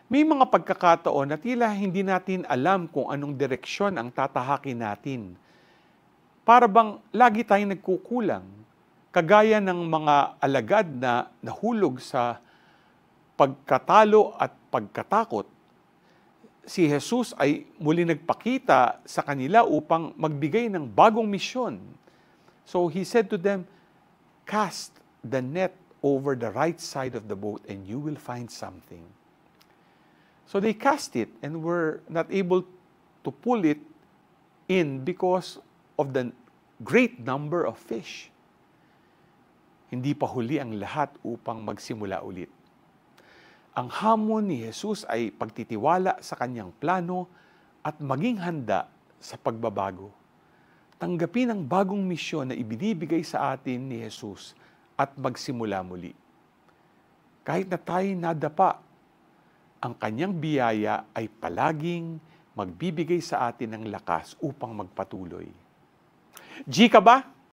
May mga pagkakataon na tila hindi natin alam kung anong direksyon ang tatahakin natin. Para bang lagi tayong nagkukulang, kagaya ng mga alagad na nahulog sa pagkatalo at pagkatakot. Si Jesus ay muli nagpakita sa kanila upang magbigay ng bagong misyon. So he said to them, "Cast the net over the right side of the boat and you will find something." So they cast it and were not able to pull it in because of the great number of fish. Hindi pa huli ang lahat upang magsimula ulit. Ang hamon ni Jesus ay pagtitiwala sa kanyang plano at maging handa sa pagbabago. Tanggapin ang bagong misyon na ibinibigay sa atin ni Jesus at magsimula muli. Kahit na tayo nadapa, ang kanyang biyaya ay palaging magbibigay sa atin ng lakas upang magpatuloy. G ka ba?